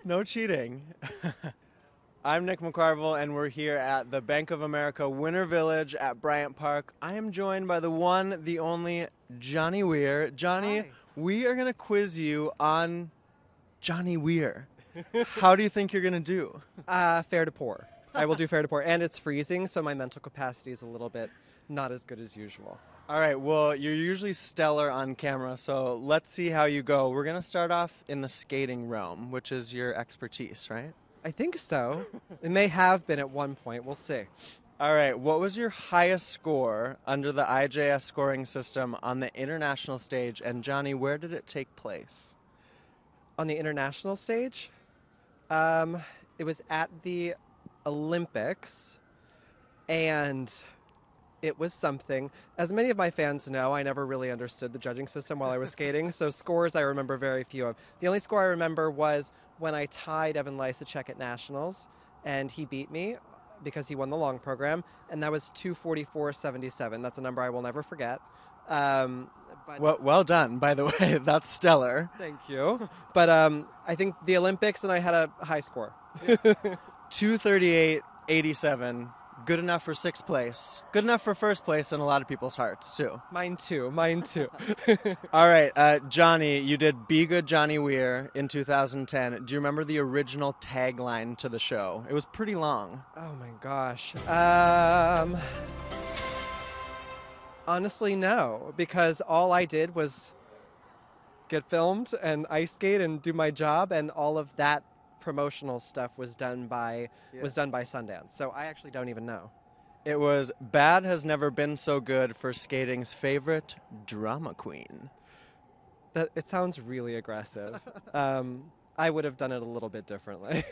No cheating. I'm Nick McCarville, and we're here at the Bank of America Winter Village at Bryant Park. I am joined by the one, the only, Johnny Weir. Johnny, Hi. we are going to quiz you on Johnny Weir. How do you think you're going to do? Fair to poor. I will do fair to poor. And it's freezing, so my mental capacity is a little bit not as good as usual. All right, well, you're usually stellar on camera, so let's see how you go. We're going to start off in the skating realm, which is your expertise, right? I think so. It may have been at one point. We'll see. All right, what was your highest score under the IJS scoring system on the international stage? And Johnny, where did it take place? On the international stage, it was at the Olympics, and it was something. As many of my fans know, I never really understood the judging system while I was skating, so scores I remember very few of. The only score I remember was when I tied Evan Lysacek at Nationals, and he beat me because he won the long program, and that was 2:44.77. That's a number I will never forget. Well done, by the way. That's stellar. Thank you. But I think the Olympics, and I had a high score. 2:38.87. Good enough for sixth place. Good enough for first place in a lot of people's hearts, too. Mine too. Mine too. All right, Johnny, you did Be Good Johnny Weir in 2010. Do you remember the original tagline to the show? It was pretty long. Oh my gosh. Honestly, no, because all I did was get filmed and ice skate and do my job, and all of that promotional stuff was done by Sundance. So I actually don't even know. It was Bad Has Never Been So Good for skating's favorite drama queen. It sounds really aggressive. I would have done it a little bit differently.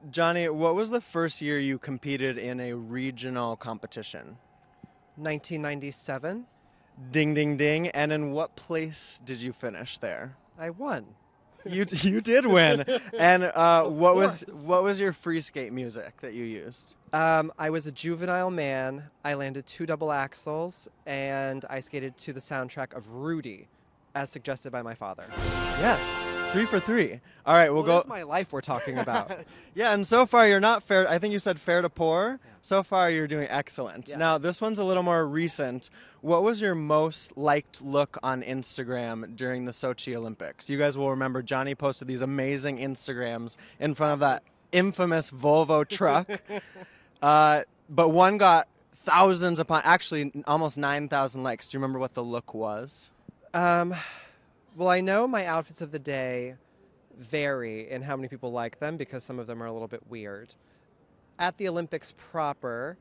Johnny, what was the first year you competed in a regional competition? 1997. Ding, ding, ding. And in what place did you finish there? I won. You did win. And what was your free skate music that you used? I was a juvenile man. I landed 2 double axels, and I skated to the soundtrack of Rudy, as suggested by my father. Yes, 3 for 3. All right, we'll go. That's my life we're talking about. Yeah, and so far you're not fair. I think you said fair to poor. Yeah. So far you're doing excellent. Yes. Now, this one's a little more recent. What was your most liked look on Instagram during the Sochi Olympics? You guys will remember Johnny posted these amazing Instagrams in front of that infamous Volvo truck. But one got thousands upon, actually almost 9,000 likes. Do you remember what the look was? Well, I know my outfits of the day vary in how many people like them because some of them are a little bit weird. At the Olympics proper,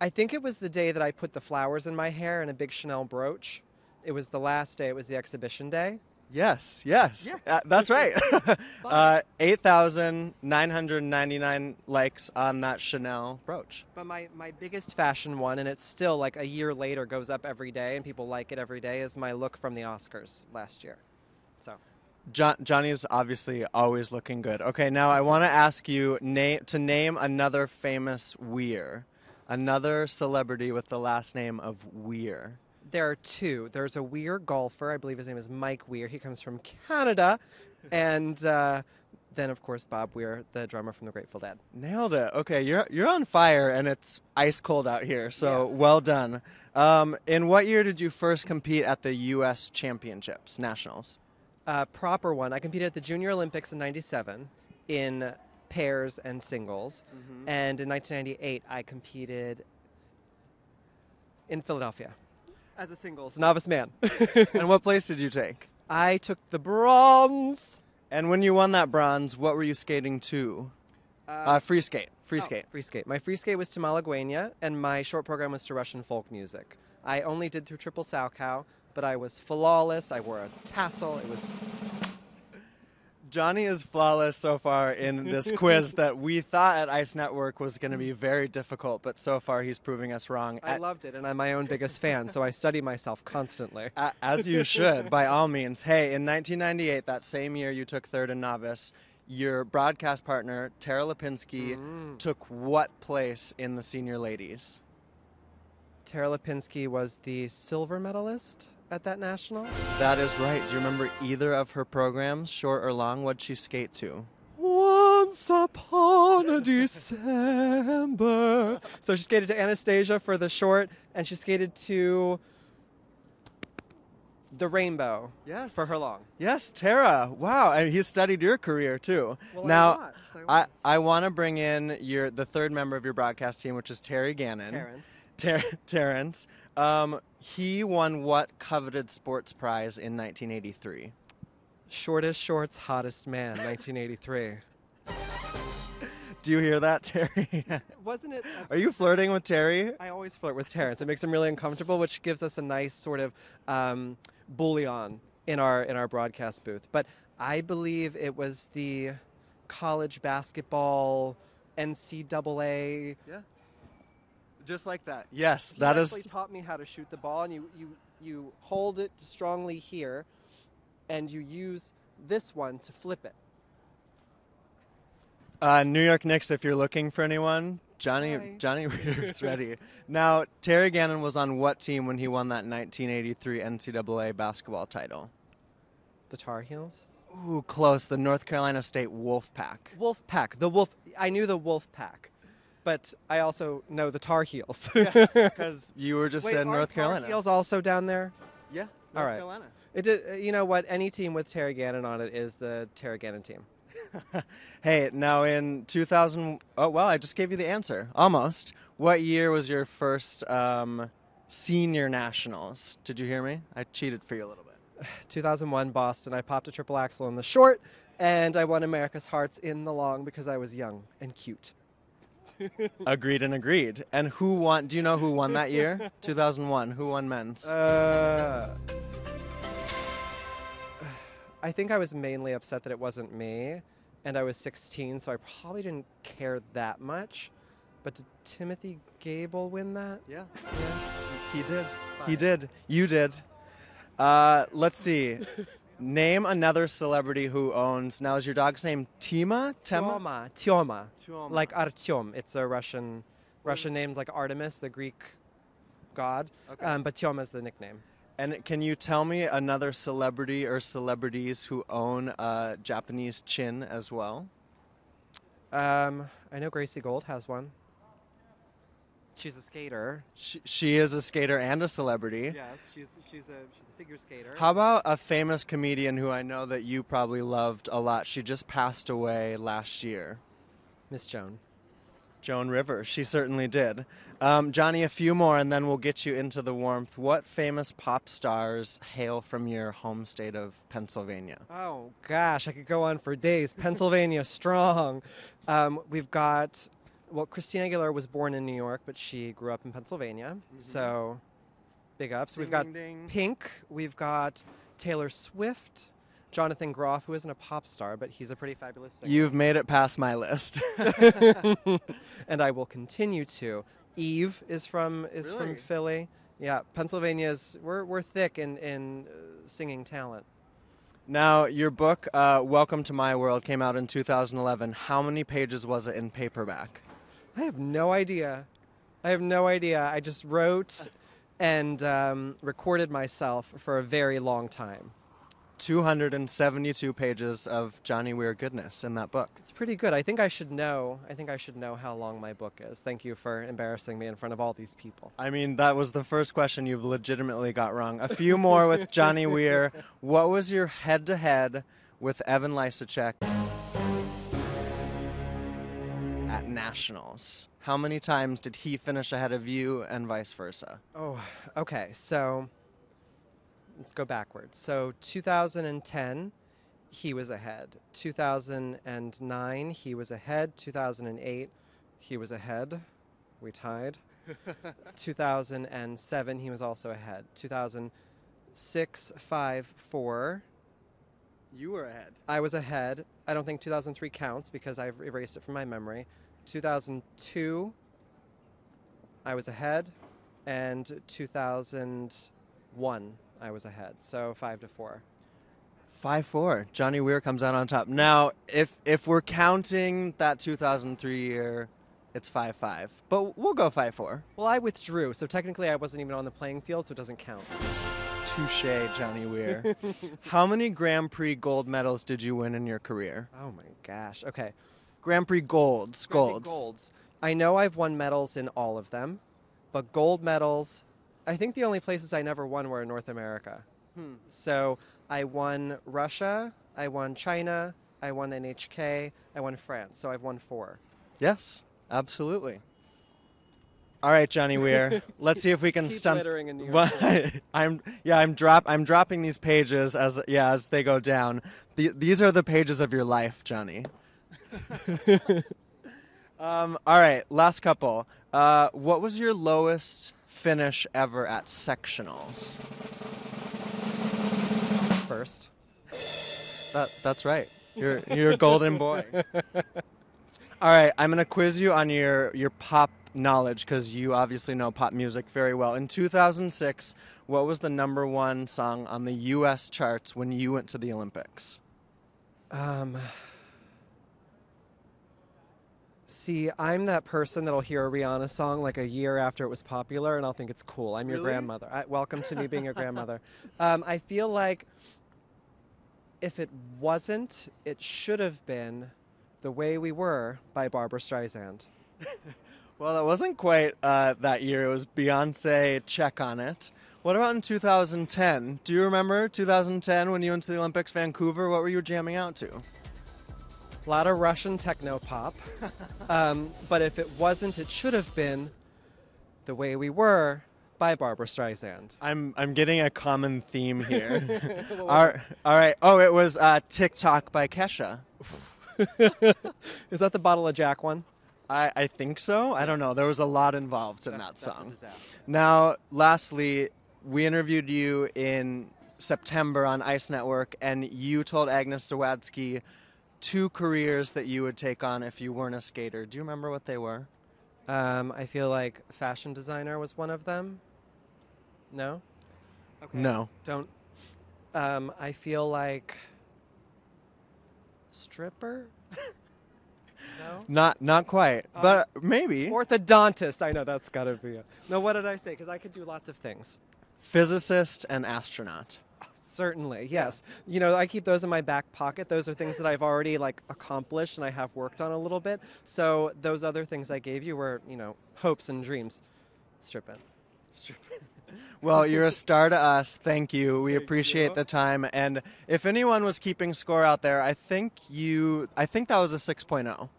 I think it was the day that I put the flowers in my hair and a big Chanel brooch. It was the last day. It was the exhibition day. Yes. Yeah. That's right. 8,999 likes on that Chanel brooch. But my biggest fashion one, and it's still like a year later, goes up every day, and people like it every day, is my look from the Oscars last year. So, Johnny's obviously always looking good. Okay, now I want to ask you to name another famous Weir, another celebrity with the last name of Weir. There are 2. There's a Weir golfer. I believe his name is Mike Weir. He comes from Canada. And then, of course, Bob Weir, the drummer from the Grateful Dead. Nailed it. Okay, you're on fire, and it's ice cold out here, so yes. Well done. In what year did you first compete at the U.S. Championships, Nationals? Proper one. I competed at the Junior Olympics in 97 in pairs and singles. Mm-hmm. And in 1998, I competed in Philadelphia. As a singles novice man. And what place did you take? I took the bronze. And when you won that bronze, what were you skating to? Free skate. Free skate. My free skate was to Malagueña, and my short program was to Russian folk music. I only did through triple Salchow, but I was flawless. I wore a tassel. It was... Johnny is flawless so far in this quiz that we thought at Ice Network was going to be very difficult, but so far he's proving us wrong. I loved it, and I'm my own biggest fan, so I study myself constantly. As you should, by all means. Hey, in 1998, that same year you took third in novice, your broadcast partner, Tara Lipinski, took what place in the senior ladies? Tara Lipinski was the silver medalist, at that national? That is right. Do you remember either of her programs, short or long? What'd she skate to? Once upon a December. So she skated to Anastasia for the short, and she skated to the Rainbow Yes. for her long. Yes, Tara. Wow, and he studied your career too. Well, now, I watched. I want to bring in the third member of your broadcast team, which is Terry Gannon. Terrence. He won what coveted sports prize in 1983? Shortest shorts, hottest man, 1983. Do you hear that, Terry? Wasn't it? Are you flirting with Terry? I always flirt with Terrence. It makes him really uncomfortable, which gives us a nice sort of bouillon in our broadcast booth. But I believe it was the college basketball NCAA. Yeah. Just like that. Yes, He that actually is. taught me how to shoot the ball, and you hold it strongly here, and you use this one to flip it. New York Knicks, if you're looking for anyone, Hi. Johnny Weir's ready. Now, Terry Gannon was on what team when he won that 1983 NCAA basketball title? The Tar Heels? Ooh, close. The North Carolina State Wolfpack. Wolfpack. The Wolf. I knew the Wolfpack, but I also know the Tar Heels. Because you were just in North Carolina. Tar Heels also down there? Yeah, All North right. Carolina. It did, you know what? Any team with Terry Gannon on it is the Terry Gannon team. Hey, now in 2000, oh, well, I just gave you the answer. Almost. What year was your first senior nationals? Did you hear me? I cheated for you a little bit. 2001 Boston. I popped a triple axel in the short, and I won America's hearts in the long because I was young and cute. Agreed and agreed. And who won? Do you know who won that year? 2001. Who won men's? I think I was mainly upset that it wasn't me, and I was 16, so I probably didn't care that much. But did Timothy Gable win that? Yeah. Yeah. He did. Fine. He did. You did. Let's see. Name another celebrity who owns. Now, is your dog's name Tima? Tema? Tyoma. Tyoma. Like Artyom. It's a Russian name like Artemis, the Greek god. Okay. But Tyoma is the nickname. And can you tell me another celebrity or celebrities who own a Japanese chin as well? I know Gracie Gold has one. She's a skater. She is a skater and a celebrity. Yes, she's a figure skater. How about a famous comedian who I know that you probably loved a lot? She just passed away last year. Miss Joan. Joan Rivers. She certainly did. Johnny, a few more and then we'll get you into the warmth. What famous pop stars hail from your home state of Pennsylvania? Oh, gosh, I could go on for days. Pennsylvania strong. We've got, well, Christina Aguilera was born in New York, but she grew up in Pennsylvania. So, big ups. We've got Ding, ding, ding. Pink. We've got Taylor Swift. Jonathan Groff, who isn't a pop star, but he's a pretty fabulous singer. You've made it past my list. And I will continue to. Eve is from Really? Philly. Yeah, Pennsylvania's we're thick in singing talent. Now, your book, Welcome to My World, came out in 2011. How many pages was it in paperback? I have no idea. I just wrote and recorded myself for a very long time. 272 pages of Johnny Weir goodness in that book. It's pretty good. I think I should know how long my book is. Thank you for embarrassing me in front of all these people. I mean, that was the first question you've legitimately got wrong. A few more with Johnny Weir. What was your head-to-head with Evan Lysacek at Nationals? How many times did he finish ahead of you and vice versa? Oh, okay. So let's go backwards. So 2010, he was ahead. 2009, he was ahead. 2008, he was ahead. We tied. 2007, he was also ahead. 2006, 5, 4. You were ahead. I was ahead. I don't think 2003 counts because I've erased it from my memory. 2002, I was ahead. And 2001, I was ahead. So 5-4. 5-4. Johnny Weir comes out on top. Now, if we're counting that 2003 year, it's 5-5. But we'll go 5-4. Well, I withdrew, so technically I wasn't even on the playing field, so it doesn't count. Touche, Johnny Weir. How many Grand Prix gold medals did you win in your career? Oh my gosh. Okay. Grand Prix golds. Golds. I know I've won medals in all of them, but gold medals, I think the only places I never won were in North America. So I won Russia, I won China, I won NHK, I won France. So I've won 4. Yes, absolutely. All right, Johnny Weir. Let's see if we can Keep stump. littering in New York City. I'm dropping these pages as they go down. These are the pages of your life, Johnny. All right, last couple. What was your lowest finish ever at sectionals? First. That's right. You're a golden boy. All right, I'm gonna quiz you on your pop knowledge because you obviously know pop music very well. In 2006, what was the #1 song on the U.S. charts when you went to the Olympics? See, I'm that person that'll hear a Rihanna song like a year after it was popular, and I'll think it's cool. I'm your Really? grandmother. Welcome to me being your grandmother. I feel like if it wasn't, it should have been The Way We Were by Barbra Streisand. Well, it wasn't quite that year. It was Beyonce, Check on It. What about in 2010? Do you remember 2010 when you went to the Olympics, Vancouver? What were you jamming out to? A lot of Russian techno pop. But if it wasn't, it should have been The Way We Were by Barbra Streisand. I'm getting a common theme here. All right. Oh, it was TikTok by Kesha. Is that the Bottle of Jack one? I think so. I don't know. There was a lot involved in that song. That's a disaster. Now, lastly, we interviewed you in September on Ice Network, and you told Agnes Zawadsky 2 careers that you would take on if you weren't a skater. Do you remember what they were? I feel like fashion designer was one of them. No? Okay. No. Don't. I feel like stripper? No? Not quite, but maybe. Orthodontist. I know that's got to be it. No, what did I say? Because I could do lots of things. Physicist and astronaut. Certainly, yes. You know, I keep those in my back pocket. Those are things that I've already accomplished and I have worked on a little bit. So those other things I gave you were, hopes and dreams. Stripping. Well, you're a star to us. Thank you. We appreciate the time. And if anyone was keeping score out there, I think that was a 6.0.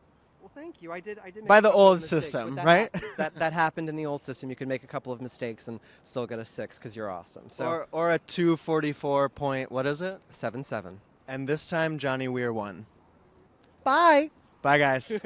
Well, thank you. I did make By a the couple of old mistakes, system, but right? That happened in the old system. You could make a couple of mistakes and still get a 6 because you're awesome. So Or a 244 point, what is it? 7-7. And this time, Johnny Weir won. Bye. Bye, guys.